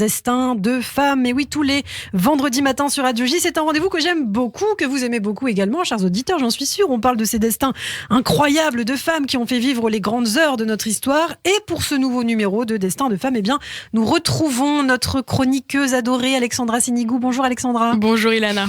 Destin de femmes, et oui, tous les vendredis matins sur Radio J, c'est un rendez-vous que j'aime beaucoup, que vous aimez beaucoup également, chers auditeurs, j'en suis sûre. On parle de ces destins incroyables de femmes qui ont fait vivre les grandes heures de notre histoire. Et pour ce nouveau numéro de Destin de femmes, eh bien, nous retrouvons notre chroniqueuse adorée, Alexandra Sénigou. Bonjour Alexandra. Bonjour Ilana.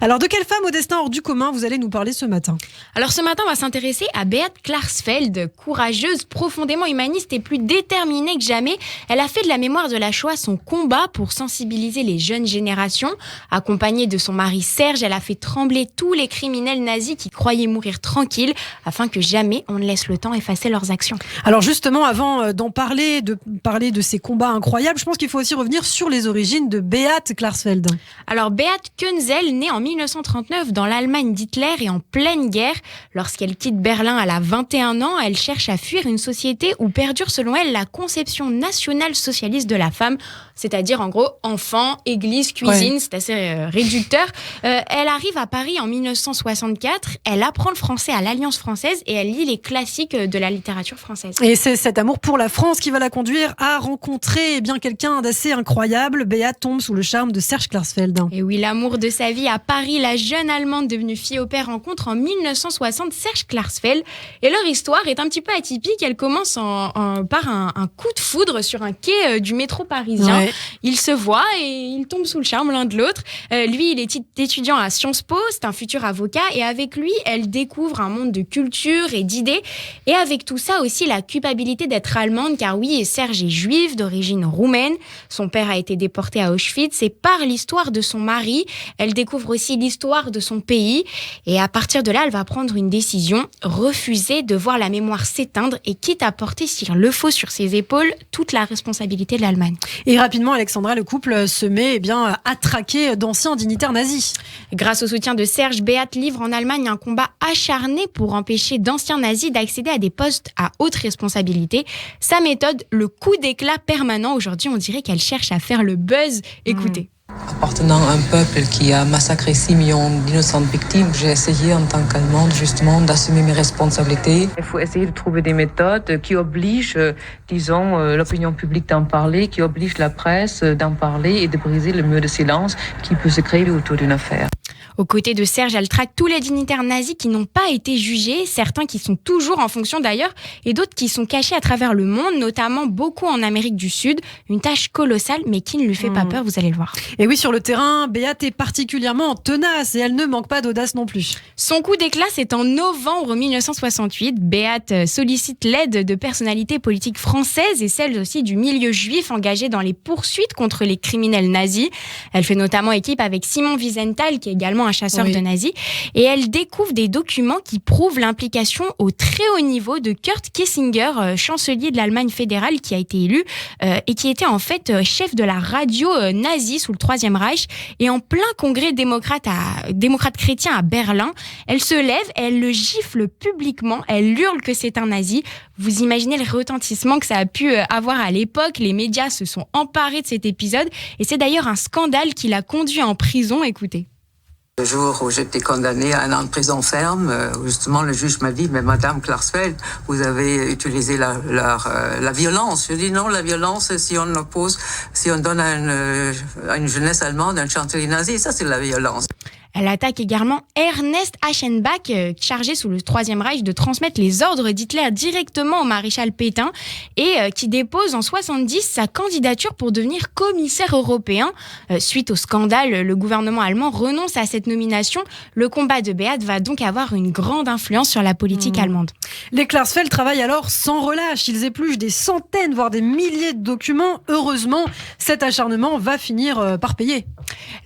Alors, de quelle femme au destin hors du commun vous allez nous parler ce matin? Alors ce matin, on va s'intéresser à Beat Klarsfeld, courageuse, profondément humaniste et plus déterminée que jamais. Elle a fait de la mémoire de la Shoah son combat pour sensibiliser les jeunes générations. Accompagnée de son mari Serge, elle a fait trembler tous les criminels nazis qui croyaient mourir tranquilles afin que jamais on ne laisse le temps effacer leurs actions. Alors justement, avant d'en parler, de ces combats incroyables, je pense qu'il faut aussi revenir sur les origines de Beat Klarsfeld. Alors Beat Künzel, née en 1939 dans l'Allemagne d'Hitler et en pleine guerre. Lorsqu'elle quitte Berlin, elle a 21 ans, elle cherche à fuir une société où perdure selon elle la conception nationale socialiste de la femme, c'est-à-dire en gros enfant, église, cuisine, c'est assez réducteur. Elle arrive à Paris en 1964, elle apprend le français à l'Alliance française et elle lit les classiques de la littérature française. Et c'est cet amour pour la France qui va la conduire à rencontrer quelqu'un d'assez incroyable. Beat tombe sous le charme de Serge Klarsfeld. Et oui, l'amour de sa vie à Paris, la jeune Allemande devenue fille au père rencontre en 1960 Serge Klarsfeld. Et leur histoire est un petit peu atypique. Elle commence par un coup de foudre sur un quai du métro parisien. Ouais. Ils se voient et ils tombent sous le charme l'un de l'autre. Lui, il est étudiant à Sciences Po, c'est un futur avocat. Et avec lui, elle découvre un monde de culture et d'idées. Et avec tout ça aussi, la culpabilité d'être allemande. Car oui, Serge est juif d'origine roumaine. Son père a été déporté à Auschwitz. Et par l'histoire de son mari, elle découvre aussi l'histoire de son pays. Et à partir de là, elle va prendre une décision, refuser de voir la mémoire s'éteindre et quitte à porter, s'il le faut, sur ses épaules toute la responsabilité de l'Allemagne. Et rapidement, Alexandra, le couple se met à traquer d'anciens dignitaires nazis. Grâce au soutien de Serge, Beat livre en Allemagne un combat acharné pour empêcher d'anciens nazis d'accéder à des postes à haute responsabilité. Sa méthode, le coup d'éclat permanent. Aujourd'hui, on dirait qu'elle cherche à faire le buzz. Écoutez. Appartenant à un peuple qui a massacré 6 millions d'innocentes victimes, j'ai essayé en tant qu'Allemande justement d'assumer mes responsabilités. Il faut essayer de trouver des méthodes qui obligent, l'opinion publique d'en parler, qui obligent la presse d'en parler et de briser le mur de silence qui peut se créer autour d'une affaire. Aux côtés de Serge, elle traque tous les dignitaires nazis qui n'ont pas été jugés, certains qui sont toujours en fonction d'ailleurs, et d'autres qui sont cachés à travers le monde, notamment beaucoup en Amérique du Sud. Une tâche colossale, mais qui ne lui fait pas peur, vous allez le voir. Et oui, sur le terrain, Beat est particulièrement tenace et elle ne manque pas d'audace non plus. Son coup d'éclat, c'est en novembre 1968. Beat sollicite l'aide de personnalités politiques françaises et celles aussi du milieu juif engagées dans les poursuites contre les criminels nazis. Elle fait notamment équipe avec Simon Wiesenthal, qui est également un chasseur de nazis, et elle découvre des documents qui prouvent l'implication au très haut niveau de Kurt Kissinger, chancelier de l'Allemagne fédérale, qui a été élu et qui était en fait chef de la radio nazie sous le Troisième Reich. Et en plein congrès démocrate chrétien à Berlin, elle se lève, elle le gifle publiquement, elle hurle que c'est un nazi. Vous imaginez le retentissement que ça a pu avoir à l'époque. Les médias se sont emparés de cet épisode et c'est d'ailleurs un scandale qui l'a conduit en prison. Écoutez. Le jour où j'étais condamnée à un an de prison ferme, justement, le juge m'a dit « Mais Madame Klarsfeld, vous avez utilisé la violence. » Je dis « Non, la violence, si on donne à une jeunesse allemande un chancelier nazi, ça c'est la violence. » Elle attaque également Ernest Aschenbach, chargé sous le Troisième Reich de transmettre les ordres d'Hitler directement au maréchal Pétain et qui dépose en 70 sa candidature pour devenir commissaire européen. Suite au scandale, le gouvernement allemand renonce à cette nomination. Le combat de Beat va donc avoir une grande influence sur la politique allemande. Les Klarsfeld travaillent alors sans relâche. Ils épluchent des centaines, voire des milliers de documents. Heureusement, cet acharnement va finir par payer.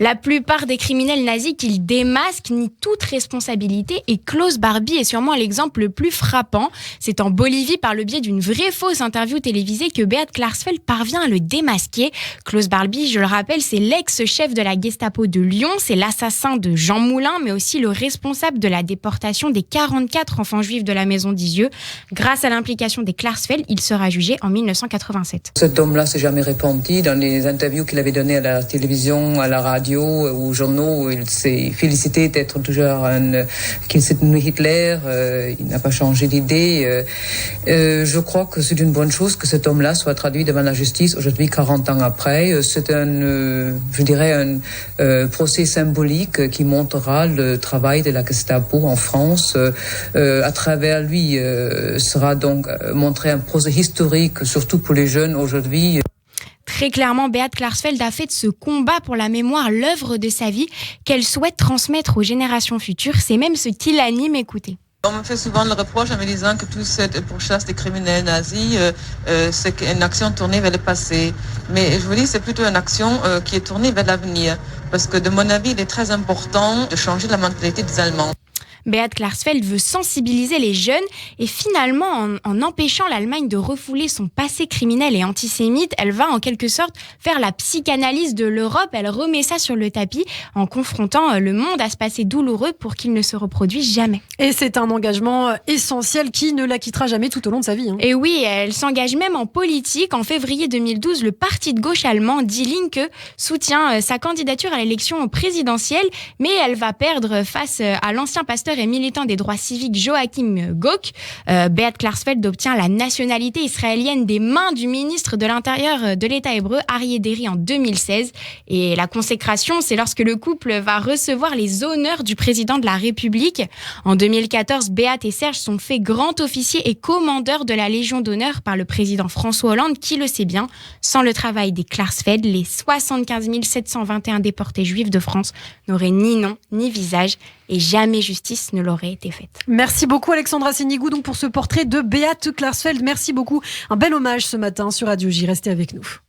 La plupart des criminels nazis qu'ils démasquent nient toute responsabilité et Klaus Barbie est sûrement l'exemple le plus frappant. C'est en Bolivie, par le biais d'une vraie fausse interview télévisée, que Beat Klarsfeld parvient à le démasquer. Klaus Barbie, je le rappelle, c'est l'ex-chef de la Gestapo de Lyon, c'est l'assassin de Jean Moulin, mais aussi le responsable de la déportation des 44 enfants juifs de la maison d'Isieux. Grâce à l'implication des Klarsfeld, il sera jugé en 1987. Cet homme-là s'est jamais repenti. Dans les interviews qu'il avait données à la télévision, à la radio, aux journaux, il s'est lui féliciter d'être toujours qu'il s'est tenu Hitler. Il n'a pas changé d'idée. Je crois que c'est une bonne chose que cet homme-là soit traduit devant la justice aujourd'hui, 40 ans après. C'est un procès symbolique qui montrera le travail de la Gestapo en France. À travers lui sera donc montré un procès historique, surtout pour les jeunes aujourd'hui. Très clairement, Beat Klarsfeld a fait de ce combat pour la mémoire l'œuvre de sa vie qu'elle souhaite transmettre aux générations futures. C'est même ce qui l'anime. Écoutez. On me fait souvent le reproche en me disant que toute cette pourchasse des criminels nazis, c'est une action tournée vers le passé. Mais je vous dis, c'est plutôt une action qui est tournée vers l'avenir. Parce que de mon avis, il est très important de changer la mentalité des Allemands. Beat Klarsfeld veut sensibiliser les jeunes et finalement, en empêchant l'Allemagne de refouler son passé criminel et antisémite, elle va en quelque sorte faire la psychanalyse de l'Europe. Elle remet ça sur le tapis en confrontant le monde à ce passé douloureux pour qu'il ne se reproduise jamais. Et c'est un engagement essentiel qui ne la quittera jamais tout au long de sa vie. Et oui, elle s'engage même en politique. En février 2012, le parti de gauche allemand Die Linke soutient sa candidature à l'élection présidentielle, mais elle va perdre face à l'ancien pasteur et militant des droits civiques Joachim Gauck. Beat Klarsfeld obtient la nationalité israélienne des mains du ministre de l'Intérieur de l'État hébreu, Aryeh Deri, en 2016. Et la consécration, c'est lorsque le couple va recevoir les honneurs du président de la République. En 2014, Beat et Serge sont faits grand officier et commandeur de la Légion d'honneur par le président François Hollande, qui le sait bien. Sans le travail des Klarsfeld, les 75 721 déportés juifs de France n'auraient ni nom ni visage et jamais justice ne l'aurait été faite. Merci beaucoup Alexandra Sénigou donc pour ce portrait de Beat Klarsfeld. Merci beaucoup. Un bel hommage ce matin sur Radio J. Restez avec nous.